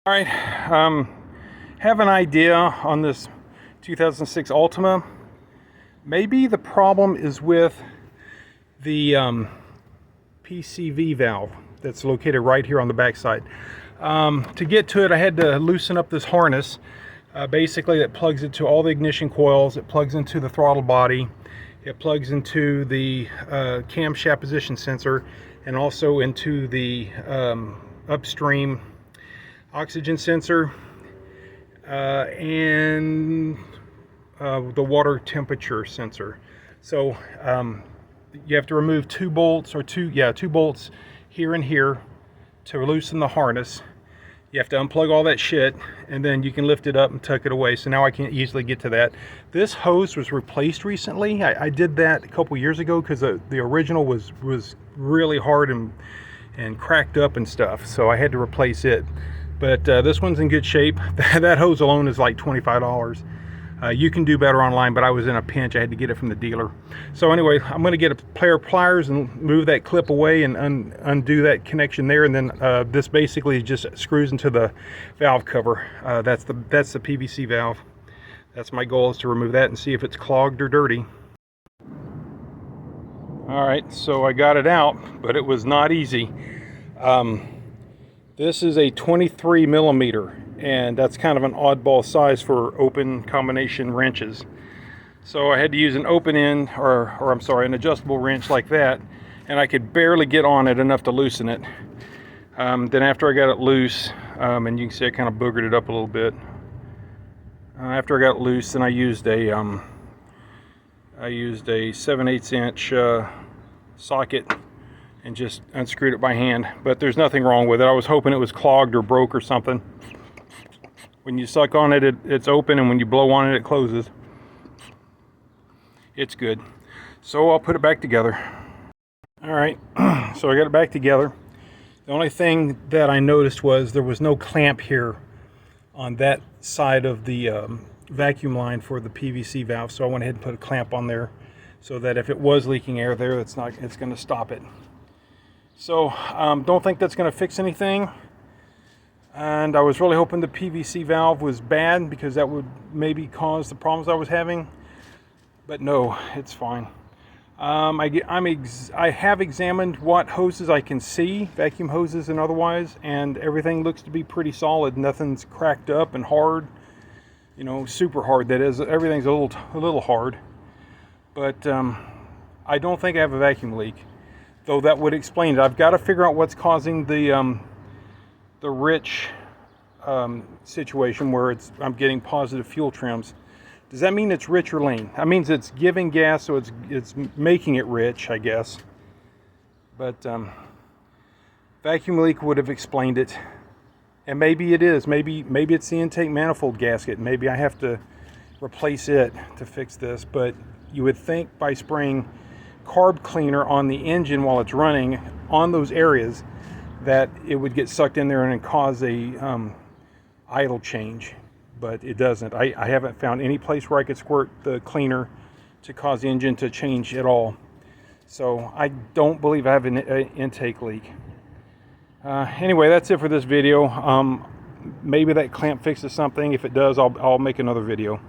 All right, have an idea on this 2006 Altima. Maybe the problem is with the PCV valve that's located right here on the back side. To get to it, I had to loosen up this harness. Basically, it plugs into all the ignition coils. It plugs into the throttle body. It plugs into the camshaft position sensor, and also into the upstream oxygen sensor and the water temperature sensor. So you have to remove two bolts here and here to loosen the harness. You have to unplug all that shit, and then you can lift it up and tuck it away. So now I can easily get to that. This hose was replaced recently. I did that a couple years ago because the original was really hard and cracked up and stuff, so I had to replace it. But this one's in good shape. That hose alone is like $25. You can do better online, but I was in a pinch. I had to get it from the dealer. So anyway, I'm going to get a pair of pliers and move that clip away and undo that connection there. And then this basically just screws into the valve cover. That's the PVC valve. That's my goal, is to remove that and see if it's clogged or dirty. All right, so I got it out, but it was not easy. This is a 23 millimeter, and that's kind of an oddball size for open combination wrenches. So I had to use an open end, or I'm sorry, an adjustable wrench like that, and I could barely get on it enough to loosen it. Then after I got it loose, and you can see I kind of boogered it up a little bit. After I got it loose, then I used a 7/8 inch socket and just unscrewed it by hand, but there's nothing wrong with it. I was hoping it was clogged or broke or something. When you suck on it, it's open, and when you blow on it, it closes. It's good. So I'll put it back together. All right, so I got it back together. The only thing that I noticed was there was no clamp here on that side of the vacuum line for the PVC valve, so I went ahead and put a clamp on there so that if it was leaking air there, it's going to stop it. So don't think that's going to fix anything, and I was really hoping the PVC valve was bad because that would maybe cause the problems I was having, but no, it's fine. I have examined what hoses I can see, vacuum hoses and otherwise, and everything looks to be pretty solid. Nothing's cracked up and hard, you know, super hard. That is, everything's a little hard, but I don't think I have a vacuum leak. Though that would explain it. I've got to figure out what's causing the rich situation where I'm getting positive fuel trims. Does that mean it's rich or lean? That means it's giving gas, so it's making it rich, I guess. But vacuum leak would have explained it, and maybe it is. Maybe it's the intake manifold gasket. Maybe I have to replace it to fix this. But you would think by spraying carb cleaner on the engine while it's running on those areas that it would get sucked in there and cause a idle change, but it doesn't. I haven't found any place where I could squirt the cleaner to cause the engine to change at all. So I don't believe I have an intake leak. Anyway, that's it for this video. Maybe that clamp fixes something. If it does, I'll make another video.